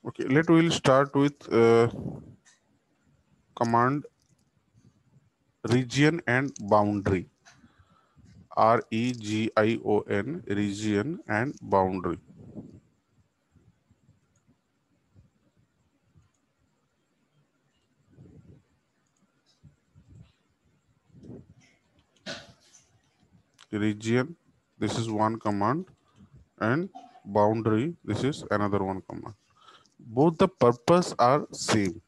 Okay, we'll start with command region and boundary. REGION, region and boundary. Region, this is one command, and boundary, this is another one command. Both the purpose are same,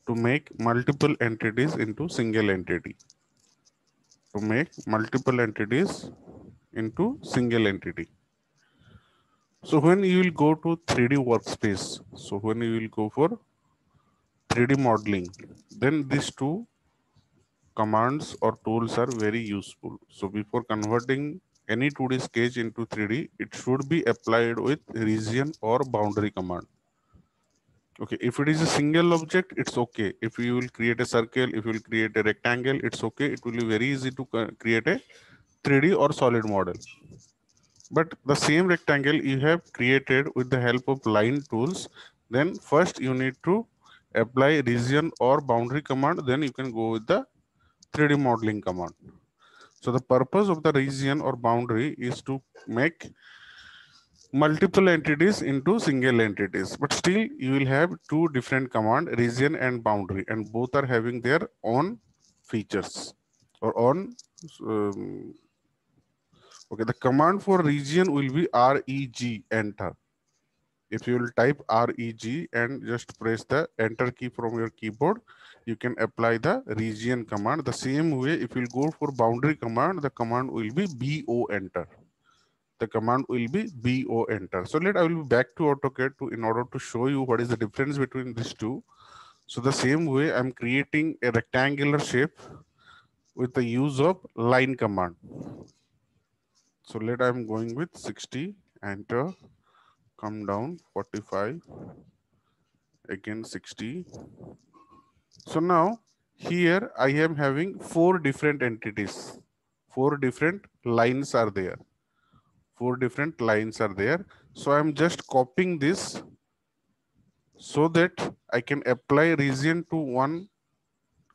to make multiple entities into single entity. To make multiple entities into single entity. So when you will go to 3D workspace, so when you will go for 3D modeling, then these two commands or tools are very useful. So before converting any 2D sketch into 3D, it should be applied with region or boundary command. Okay, if it is a single object, it's okay. If you will create a circle, if you will create a rectangle, it's okay. It will be very easy to create a 3D or solid model. But the same rectangle you have created with the help of line tools, then first you need to apply region or boundary command, then you can go with the 3D modeling command. So the purpose of the region or boundary is to make multiple entities into single entities, but still you will have two different command, region and boundary, and both are having their own features or own okay. The command for region will be reg, enter. If you will type reg and just press the enter key from your keyboard, you can apply the region command. The same way, if you will go for boundary command, the command will be bo, enter. The command will be bo, enter. So I will be back to AutoCAD in order to show you what is the difference between these two. So the same way, I'm creating a rectangular shape with the use of line command. So I'm going with 60, enter, come down 45, again 60. So now here I am having four different entities. Four different lines are there. Four different lines are there. So I'm just copying this so that I can apply region to one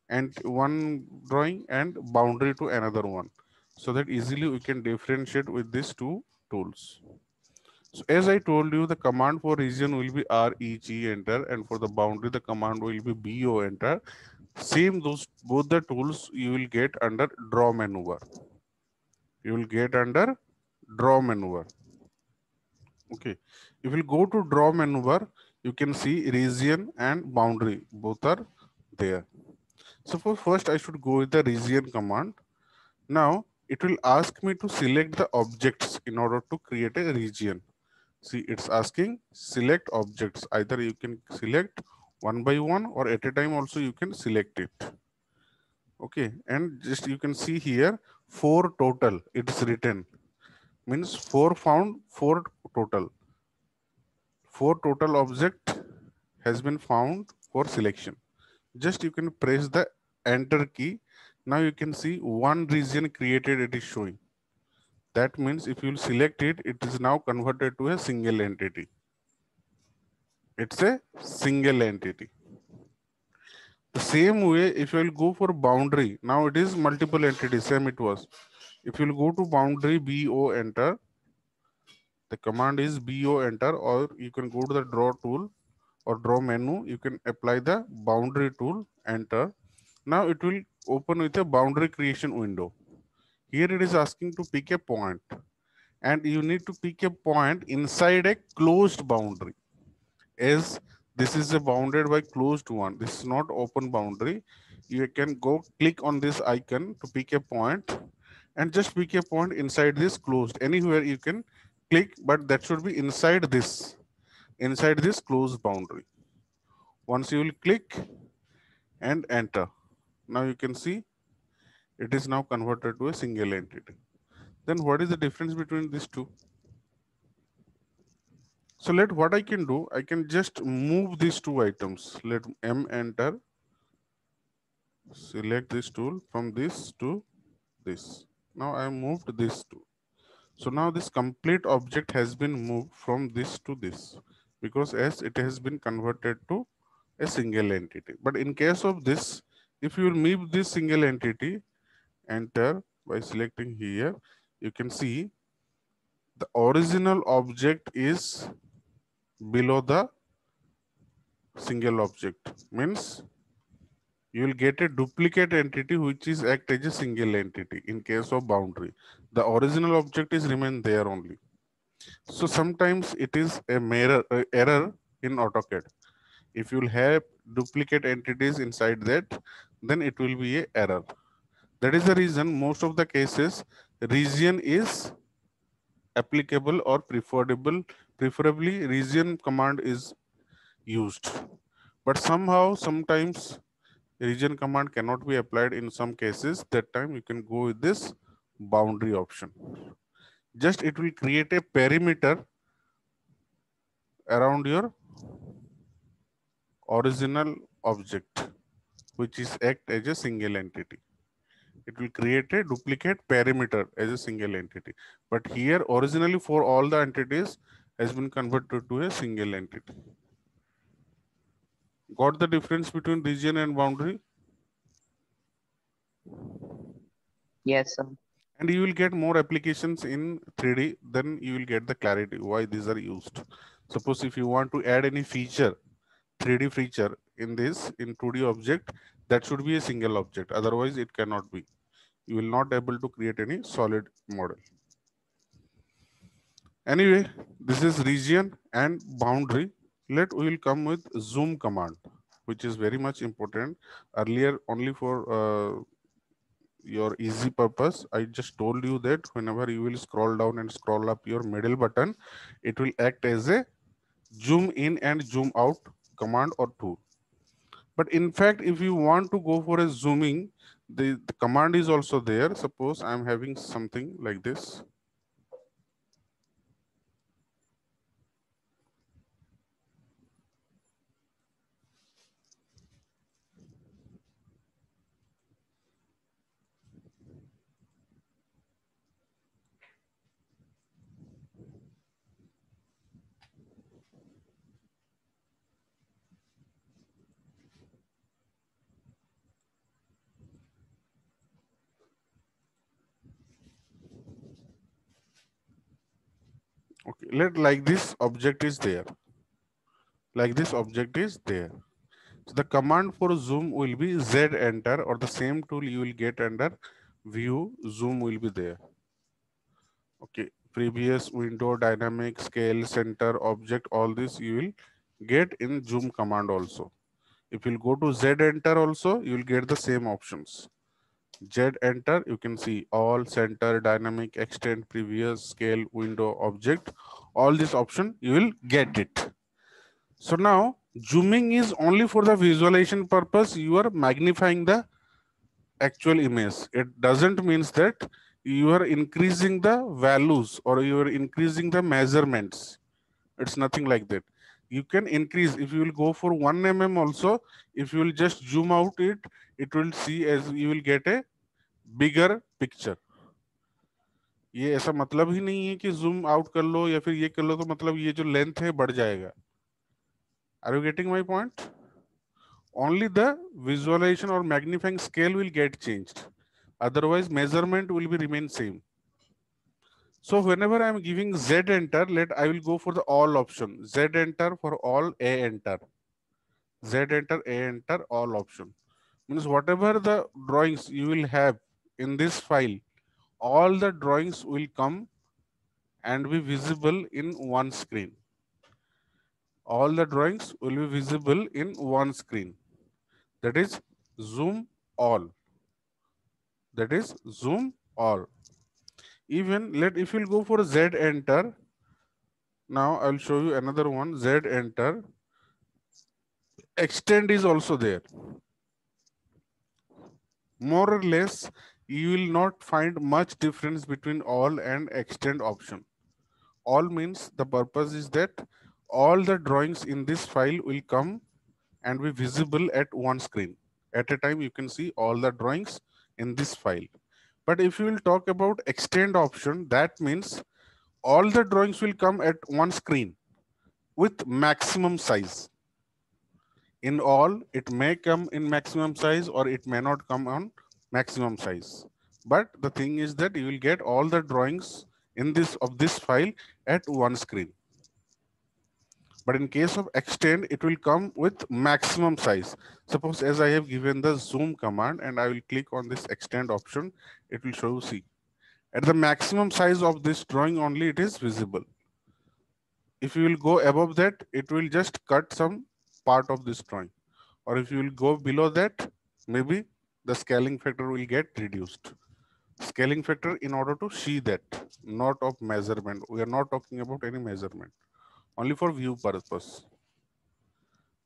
and one drawing and boundary to another one. So that easily we can differentiate with these two tools. So as I told you, the command for region will be reg, enter, and for the boundary, the command will be bo, enter. Same those both the tools you will get under draw maneuver. You will get under draw maneuver. Okay. If you go to draw maneuver, you can see region and boundary both are there. So for first I should go with the region command. Now it will ask me to select the objects in order to create a region. See, it's asking select objects. Either you can select one by one or at a time also you can select it. Okay, and just you can see here four total. It's written means four found, four total. Four total object has been found for selection. Just you can press the enter key. Now you can see one region created, it is showing. That means if you select it, it is now converted to a single entity. It's a single entity. The same way, if you will go for boundary, now it is multiple entities, same it was. If you will go to boundary, bo, enter, the command is bo, enter, or you can go to the draw tool or draw menu, you can apply the boundary tool, enter. Now it will open with a boundary creation window. Here it is asking to pick a point, and you need to pick a point inside a closed boundary. As this is a bounded by closed one, this is not open boundary. You can go click on this icon to pick a point and just pick a point inside this closed. Anywhere you can click, but that should be inside this closed boundary. Once you will click and enter, now you can see it is now converted to a single entity. Then what is the difference between these two? So what I can do, I can just move these two items. Let M, enter, select this tool from this to this. Now I moved this to. So now this complete object has been moved from this to this because as it has been converted to a single entity. But in case of this, if you will move this single entity, enter by selecting here, you can see the original object is below the single object. Means you will get a duplicate entity which is act as a single entity in case of boundary. The original object is remain there only. So sometimes it is a error in AutoCAD. If you will have duplicate entities inside that, then it will be a error. That is the reason most of the cases region is applicable or preferably region command is used. But somehow, sometimes region command cannot be applied in some cases. That time you can go with this boundary option. Just it will create a perimeter around your original object, which is act as a single entity. It will create a duplicate perimeter as a single entity. But here originally for all the entities has been converted to a single entity. Got the difference between region and boundary? Yes, sir. And you will get more applications in 3D, then you will get the clarity why these are used. Suppose if you want to add any feature, 3D feature in this, in 2D object, that should be a single object. Otherwise it cannot be. You will not able to create any solid model. Anyway, this is region and boundary. We will come with zoom command, which is very much important. Earlier, only for your easy purpose, I just told you that whenever you will scroll down and scroll up your middle button, it will act as a zoom in and zoom out command or tool. But in fact, if you want to go for a zooming, the command is also there. Suppose I'm having something like this. Okay, let like this object is there. Like this object is there. So the command for zoom will be Z enter, or the same tool you will get under view, zoom will be there. Okay, previous window, dynamic, scale, center, object, all this you will get in zoom command also. If you'll go to Z enter also, you will get the same options. Z enter, you can see all, center, dynamic, extend, previous, scale, window, object, all this option you will get it. So now zooming is only for the visualization purpose. You are magnifying the actual image. It doesn't means that you are increasing the values or you are increasing the measurements. It's nothing like that. You can increase if you will go for 1 mm also. If you will just zoom out it, it will see as you will get a bigger picture. ये ऐसा मतलब ही नहीं है कि zoom out कर लो या फिर ये कर लो तो मतलब ये जो length है बढ़ जाएगा. Are you getting my point? Only the visualization or magnifying scale will get changed. Otherwise, measurement will be remain same. So whenever I am giving Z enter, I will go for the all option. Z enter for all, A enter. Z enter, A enter, all option. Means whatever the drawings you will have in this file, all the drawings will come and be visible in one screen. All the drawings will be visible in one screen. That is zoom all. That is zoom all. Even if you'll go for Z enter, now I'll show you another one, Z enter. Extend is also there. More or less, you will not find much difference between all and extend option. All means the purpose is that all the drawings in this file will come and be visible at one screen. At a time, you can see all the drawings in this file. But if you will talk about extend option, that means all the drawings will come at one screen with maximum size. In all, it may come in maximum size or it may not come on maximum size. But the thing is that you will get all the drawings in this file at one screen. But in case of extend, it will come with maximum size. Suppose as I have given the zoom command and I will click on this extend option, it will show, see, at the maximum size of this drawing only it is visible. If you will go above that, it will just cut some part of this drawing. Or if you will go below that, maybe the scaling factor will get reduced. Scaling factor in order to see that, not of measurement. We are not talking about any measurement, only for view purpose.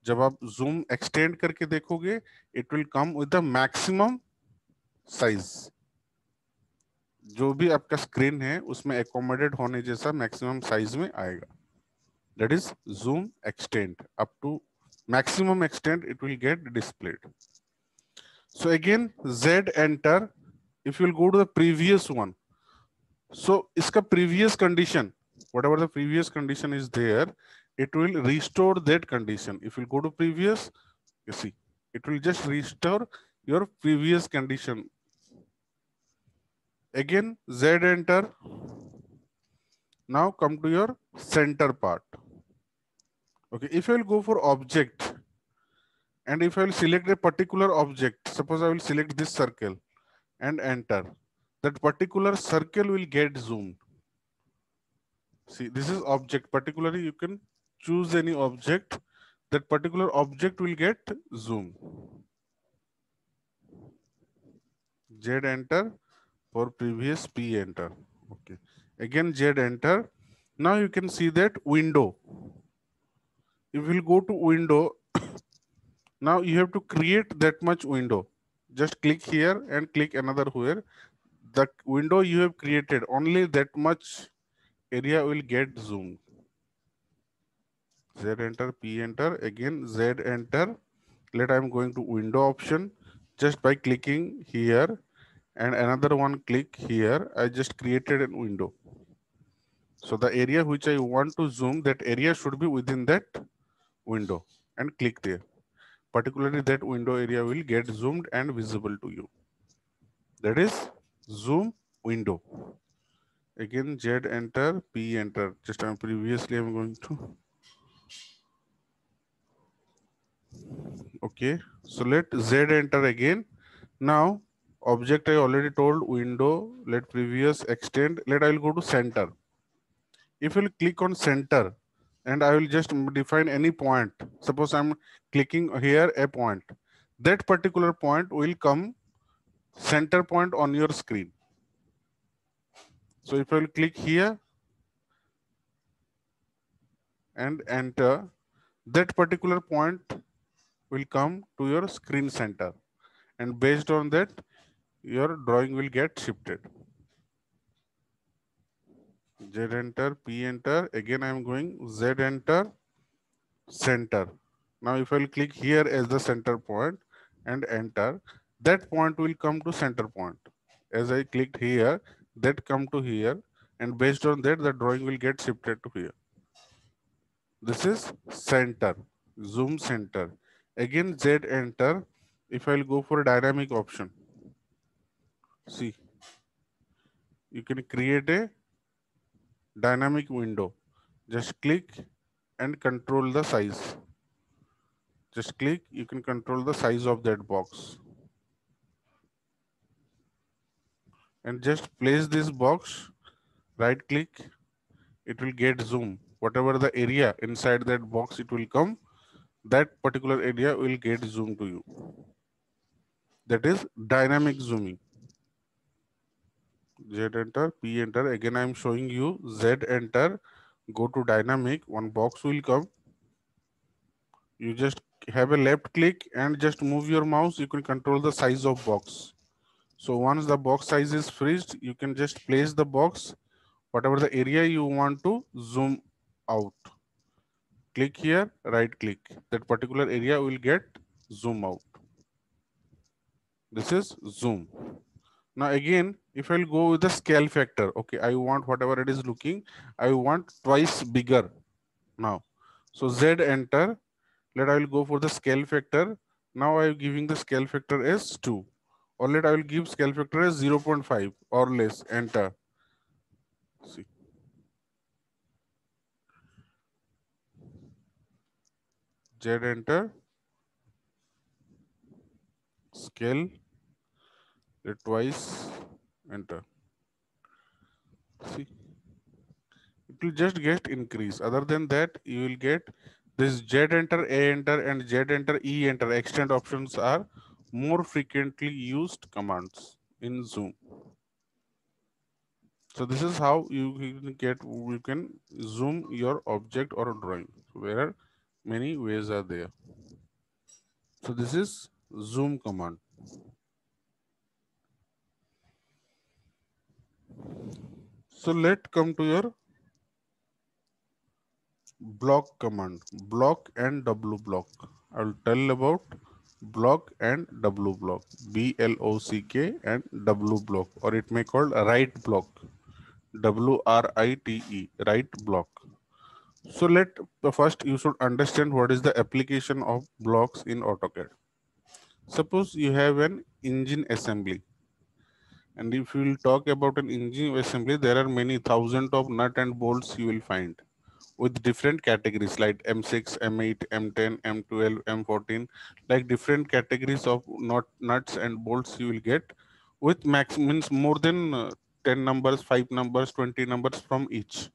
जब आप zoom extend करके देखोगे, it will come with the maximum size. जो भी आपका screen है उसमें accommodate होने जैसा maximum size में आएगा. That is zoom extend. Up to maximum extent it will get displayed. So again Z enter. If you will go to the previous one, so iska previous condition, whatever the previous condition is there, it will restore that condition. If you go to previous, you see, it will just restore your previous condition. Again Z enter. Now come to your center part. Okay, if I will go for object, and if I will select a particular object, suppose I will select this circle and enter, that particular circle will get zoomed. See, this is object. Particularly, you can choose any object. That particular object will get zoomed. Z enter, for previous P enter. Okay. Again Z enter. Now you can see that window. If you will go to window, now you have to create that much window. Just click here and click another where. The window you have created, only that much area will get zoomed. Z enter, P enter, again Z enter. Let I am going to window option. Just by clicking here and another one click here, I just created a window. So the area which I want to zoom, that area should be within that window, and click there. Particularly that window area will get zoomed and visible to you. That is zoom window. Again Z enter, P enter. Just previously I'm going to. Okay, so let Z enter again. Now object I already told window, let previous extend, let I will go to center. If you will click on center and I will just define any point, suppose I'm clicking here a point, that particular point will come center point on your screen. So if I will click here and enter, that particular point will come to your screen center, and based on that your drawing will get shifted. Z enter, P enter, again I am going Z enter, center. Now if I will click here as the center point and enter, that point will come to center point. As I clicked here, that come to here, and based on that the drawing will get shifted to here. This is center, zoom center. Again Z enter. If I will go for a dynamic option, see, you can create a dynamic window. Just click and control the size. Just click, you can control the size of that box. And just place this box, right click, it will get zoom. Whatever the area inside that box it will come, that particular area will get zoomed to you. That is dynamic zooming. Z enter, P enter. Again, I am showing you Z enter. Go to dynamic. One box will come. You just have a left click and just move your mouse. You can control the size of box. So once the box size is freezed, you can just place the box, whatever the area you want to zoom out. Click here, right click. That particular area will get zoom out. This is zoom. Now again, If I'll go with the scale factor, okay, I want whatever it is looking, I want twice bigger now. So Z enter, let I will go for the scale factor. Now I am giving the scale factor as 2. Or let I will give scale factor as 0.5 or less, enter. See, Z enter, scale, let twice, enter. See, it will just get increase. Other than that, you will get this Z enter, A enter, and Z enter, E enter. Extend options are more frequently used commands in Zoom. So this is how you can zoom your object or drawing. So there are many ways are there. So this is zoom command. So let come to your block command, block and W block. I will tell about block and W block, BLOCK and W block, or it may called a write block, WRITE, write block. So let first you should understand what is the application of blocks in AutoCAD. Suppose you have an engine assembly, and if you will talk about an engine assembly, there are many thousands of nut and bolts you will find with different categories like M6, M8, M10, M12, M14, like different categories of nuts and bolts you will get with max means more than 10 numbers, 5 numbers, 20 numbers from each.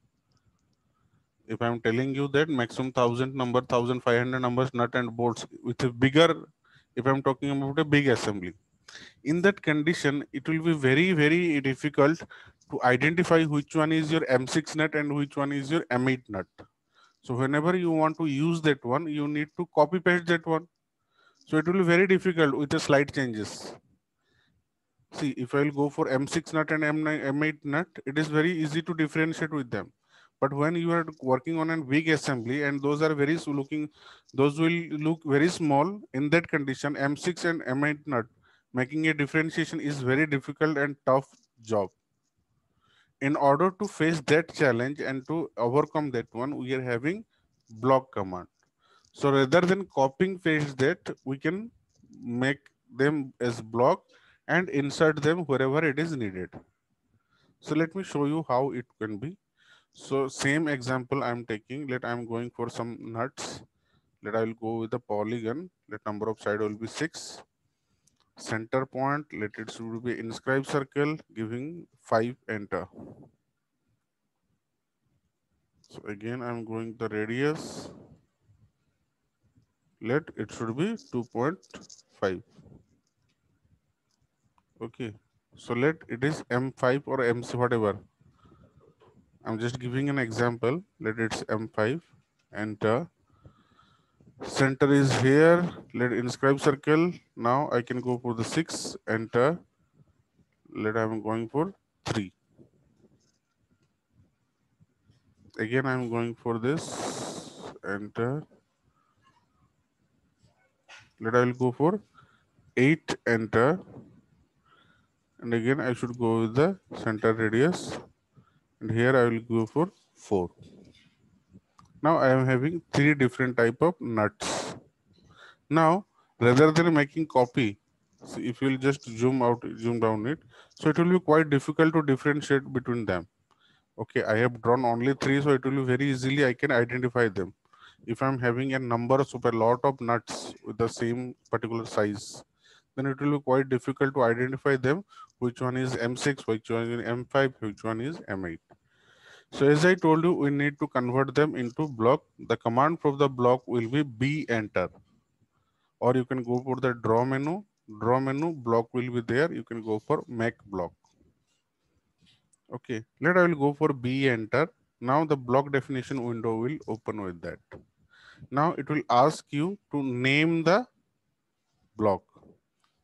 If I'm telling you that maximum 1,500 numbers nut and bolts with a bigger, if I'm talking about a big assembly, in that condition, it will be very difficult to identify which one is your M6 nut and which one is your M8 nut. So whenever you want to use that one, you need to copy paste that one. So it will be very difficult with the slight changes. See, if I will go for M6 nut and M9, M8 nut, it is very easy to differentiate with them. But when you are working on a big assembly and those are those will look very small. In that condition, M6 and M8 nut, making a differentiation is very difficult and tough job. In order to face that challenge and to overcome that one, we are having block command. So rather than copying paste that, we can make them as block and insert them wherever it is needed. So let me show you how it can be. So same example I'm taking, let I'm going for some nuts. Let I will go with the polygon. Let number of side will be 6. Center point, let it should be inscribe circle, giving 5, enter. So again, I'm going the radius. Let it should be 2.5. Okay. So let it is M5 or MC, whatever. I'm just giving an example. Let it's M5. Enter. Center is here. Let inscribe circle. Now I can go for the 6. Enter. Let I'm going for 3. Again, I'm going for this. Enter. Let I will go for 8. Enter. And again, I should go with the center radius. And here I will go for 4. Now I am having 3 different type of nuts. Now, rather than making copy, so if you will just zoom down it, so it will be quite difficult to differentiate between them. Okay, I have drawn only 3, so it will be very easily I can identify them. If I'm having a number of a lot of nuts with the same particular size, then it will be quite difficult to identify them, which one is M6, which one is M5, which one is M8. So as I told you, we need to convert them into block. The command for the block will be B enter. Or you can go for the draw menu. Draw menu, block will be there. You can go for make block. Okay, let I will go for B enter. Now the block definition window will open with that. Now it will ask you to name the block.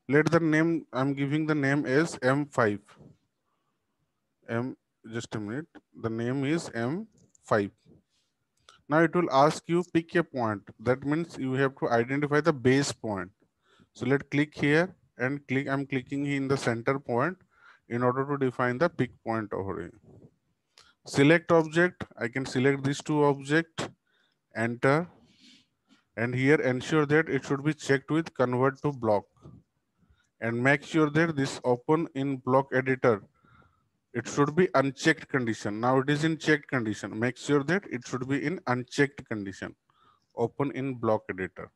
Let the name, I'm giving the name as M5. Just a minute. The name is M5. Now it will ask you pick a point. That means you have to identify the base point. So let's click here and click. I'm clicking in the center point. in order to define the pick point over here. Select object, I can select these two objects, enter, and here ensure that it should be checked with convert to block, and make sure that this open in block editor, it should be unchecked condition. Now it is in checked condition. Make sure that it should be in unchecked condition. Open in block editor.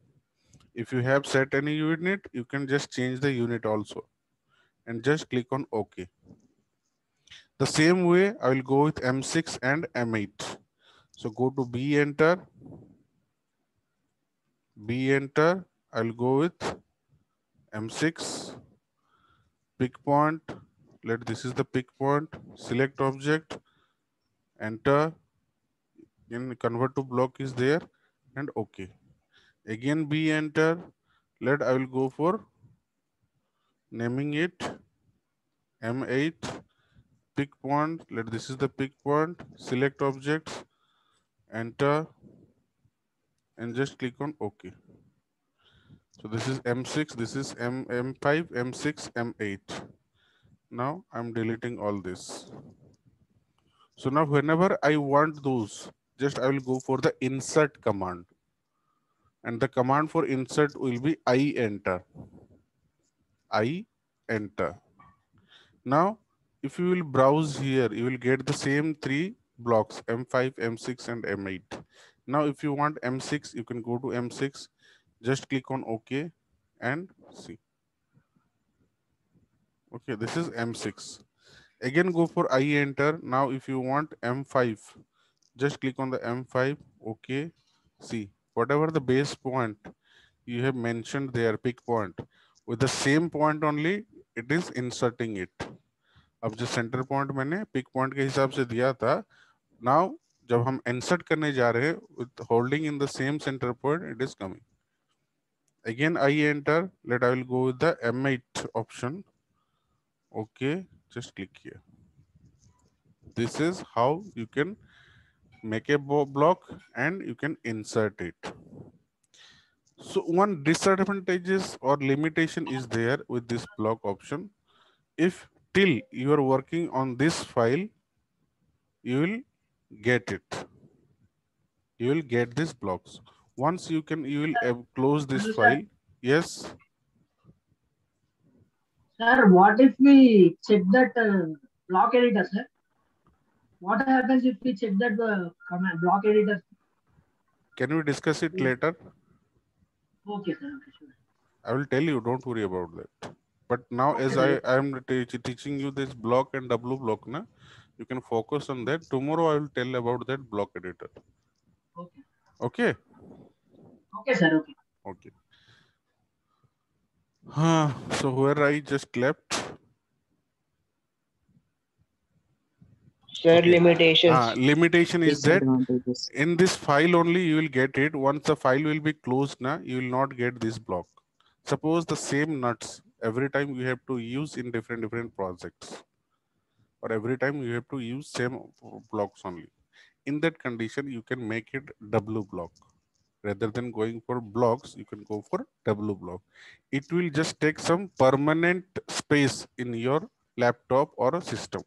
If you have set any unit, you can just change the unit also and just click on OK. The same way I will go with M6 and M8. So go to B enter. I'll go with M6, pick point. This is the pick point. Select object, enter. In convert to block is there and OK. Again B enter. I will go for naming it M8, pick point. This is the pick point. Select objects, enter, and just click on OK. So this is M6, this is M5, M6, M8. Now I'm deleting all this. So now whenever I want those, just I will go for the insert command. And the command for insert will be I enter. I enter. Now, if you will browse here, you will get the same three blocks, M5, M6, and M8. Now, if you want M6, you can go to M6, just click on OK and see. Okay, this is M6. Again, go for I enter. Now, if you want M5, just click on the M5, OK, see. Whatever the base point you have mentioned there, pick point, with the same point only, it is inserting it. अब जो centre point मैंने pick point के हिसाब से दिया था, now जब हम इंसर्ट करने जा रहे हैं with holding in the same centre point, it is coming. Again I enter. I will go with the M8 option. Okay, just click here. This is how you can make a block and you can insert it. So one disadvantages or limitation is there with this block option. If till you are working on this file, you will get it. You will get these blocks. Once you will close this Hello, file. sir. Yes. Sir, what if we check that block editor, sir? What happens if we check that command block editor? Can we discuss it later? Okay, sir. Okay, sure. I will tell you, don't worry about that. But now Okay, as sir. I am teaching you this block and W block, na, you can focus on that. Tomorrow I will tell about that block editor. Okay. Okay? Okay, sir. Okay. Okay. So where I just left. Sir, Okay. limitations. Limitation is that Disadvantages. in this file only you will get it. Once the file will be closed, na, you will not get this block. Suppose the same nuts every time you have to use in different projects, or every time you have to use same blocks only. In that condition, you can make it W block. Rather than going for blocks, you can go for W block. It will just take some permanent space in your laptop or a system.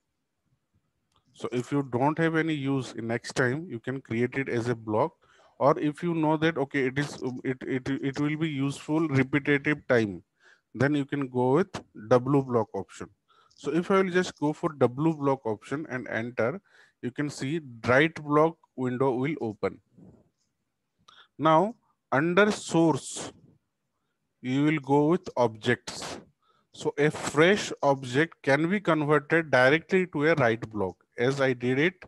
So if you don't have any use in next time, you can create it as a block. Or if you know that, okay, it will be useful repetitive time, then you can go with W block option. So if I will just go for W block option and enter, you can see right block window will open. Now under source, you will go with objects. So a fresh object can be converted directly to a right block. As I did it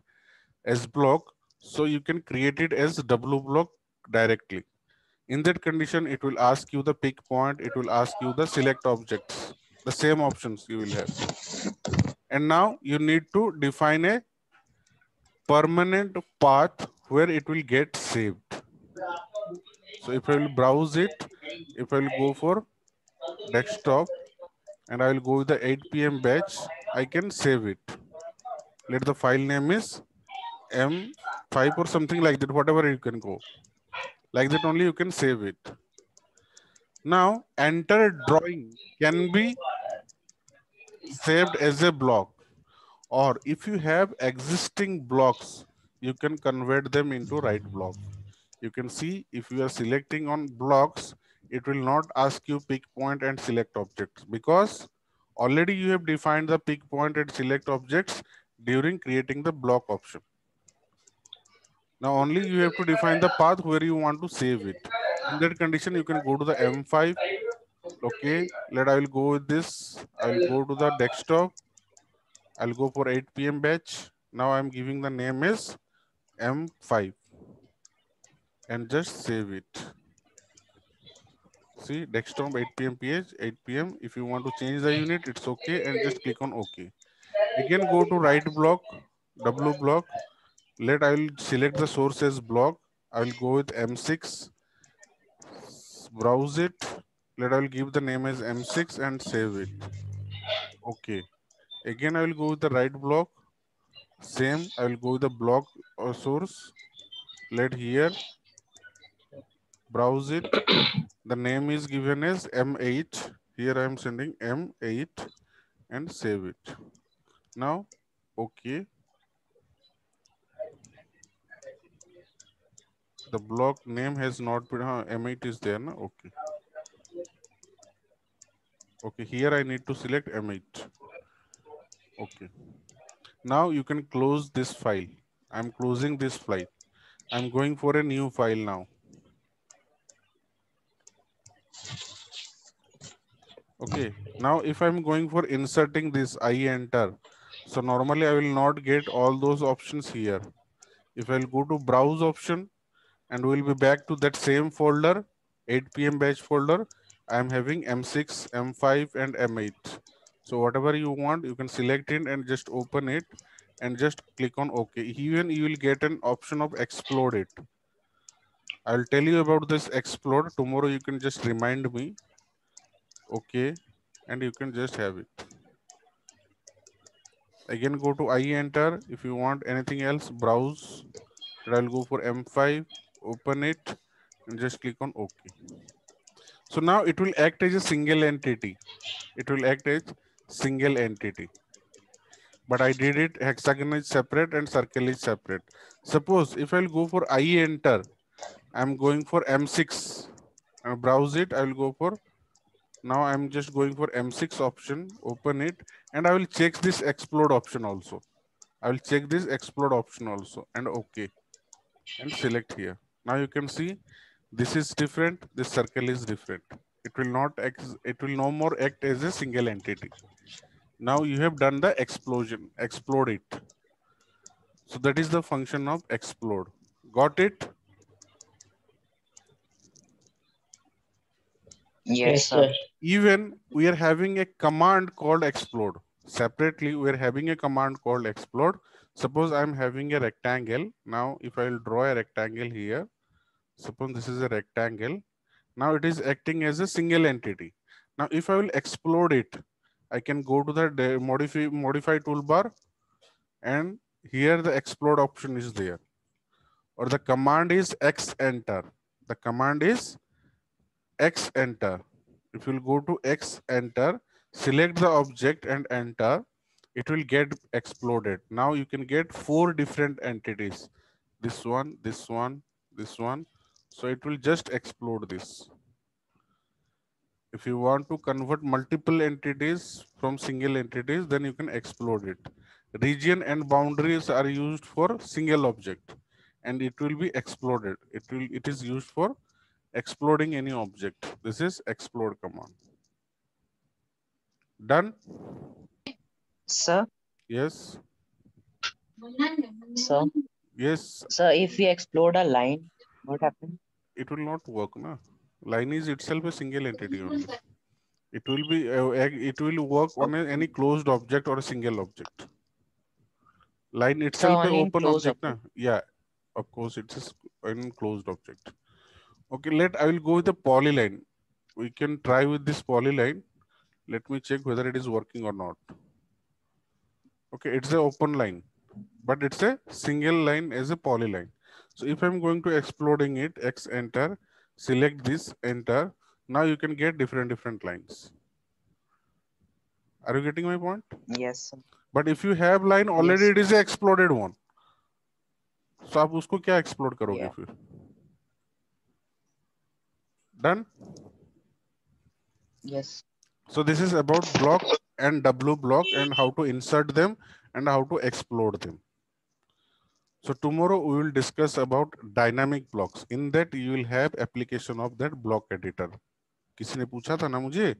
as block, so you can create it as W block directly. In that condition, it will ask you the pick point, it will ask you the select objects, the same options you will have. And now you need to define a permanent path where it will get saved. So if I will browse it, if I will go for desktop and I will go with the 8 p.m. batch, I can save it. Let the file name is M5 or something like that, whatever you can go. Like that only you can save it. Now enter drawing can be saved as a block, or if you have existing blocks, you can convert them into right block. You can see if you are selecting on blocks, it will not ask you pick point and select objects because already you have defined the pick point and select objects during creating the block option. Now only you have to define the path where you want to save it. In that condition, you can go to the M5. Okay, I will go with this. I will go to the desktop. I'll go for 8 p.m. batch. Now I'm giving the name is M5 and just save it. See, desktop 8 p.m. ph, 8 p.m. If you want to change the unit, it's okay and just click on OK. Again, go to right block, W block. I will select the source as block. I will go with M6, browse it. I will give the name as M6 and save it. Okay. Again, I will go with the right block. Same, I will go with the block or source. Here, browse it. The name is given as M8. Here I am sending M8 and save it. Now, okay. The block name has not been, M8 is there, na? Okay. Okay, here I need to select M8. Okay. Now you can close this file. I'm closing this file. I'm going for a new file now. Okay. Now if I'm going for inserting this, I enter. So normally I will not get all those options here. If I'll go to browse option and we'll be back to that same folder, 8 p.m. batch folder, I'm having M6, M5 and M8. So whatever you want, you can select it and just open it and just click on OK. Even you will get an option of explode it. I'll tell you about this explode. Tomorrow you can just remind me. Okay. And you can just have it. Again, go to I enter. If you want anything else, browse. I'll go for M5, open it and just click on OK. So now it will act as a single entity. It will act as single entity. But I did it hexagon is separate and circle is separate. Suppose if I'll go for I enter, I'm going for M6. Browse it. I will go for, now I'm just going for M6 option, open it, and I will check this explode option also. I will check this explode option also and OK. And select here. Now you can see this is different, this circle is different. It will not act, it will no more act as a single entity. Now you have done the explosion, explode it. So that is the function of explode. Got it? Yes, sir. Even we are having a command called explode. Separately, we are having a command called explode. Suppose I'm having a rectangle. Now, if I will draw a rectangle here, suppose this is a rectangle. Now it is acting as a single entity. Now, if I will explode it, I can go to the modify toolbar and here the explode option is there. Or the command is X enter. The command is X enter. If you'll go to X enter, select the object and enter, it will get exploded. Now you can get 4 different entities. This one, this one, this one. So it will just explode this. If you want to convert multiple entities from single entities, then you can explode it. Region and boundaries are used for single object and it will be exploded. It is used for exploding any object. This is explode command. Done? Sir? Yes. Sir? Yes. Sir, if we explode a line, what happens? It will not work, na? Line is itself a single entity only. It will be it will work on any closed object or a single object. Line itself an open object, na? Yeah, of course it is an closed object. Okay, I will go with the polyline. We can try with this polyline. Let me check whether it is working or not. Okay, it's an open line, but it's a single line as a polyline. So if I'm going to exploding it, X enter, select this, enter. Now you can get different lines. Are you getting my point? Yes, sir. But if you have line already, Yes. it is a exploded one. So आप उसको क्या explode करोगे Yeah. फिर? Done? Yes. So this is about block and W block and how to insert them and how to explode them. So tomorrow we will discuss about dynamic blocks. In that you will have application of that block editor. किसी ने पूछा था ना मुझे?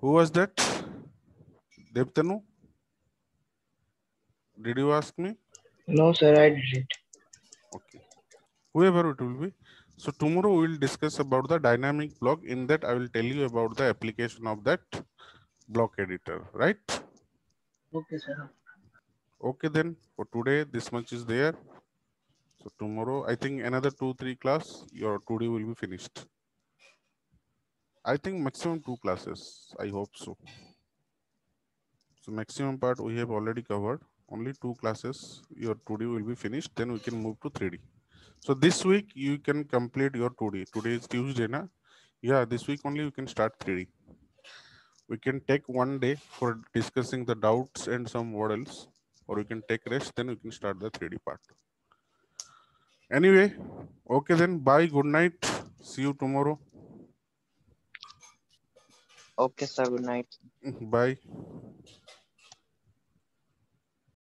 Who was that? Devtanu? Did you ask me? No, sir, I didn't. Okay. Whoever it will be. So tomorrow we will discuss about the dynamic block. In that I will tell you about the application of that block editor, right? Okay, sir. Okay then, for today this much is there. So tomorrow I think another 2-3 class, your today will be finished. I think maximum 2 classes, I hope so. So maximum part we have already covered, only 2 classes, your 2D will be finished, then we can move to 3D. So this week you can complete your 2D. Today is Tuesday, na? Yeah, this week only you can start 3D. We can take one day for discussing the doubts and some what else, or we can take rest, then we can start the 3D part. Anyway, okay then, bye, good night, see you tomorrow. Okay, sir. Good night. Bye.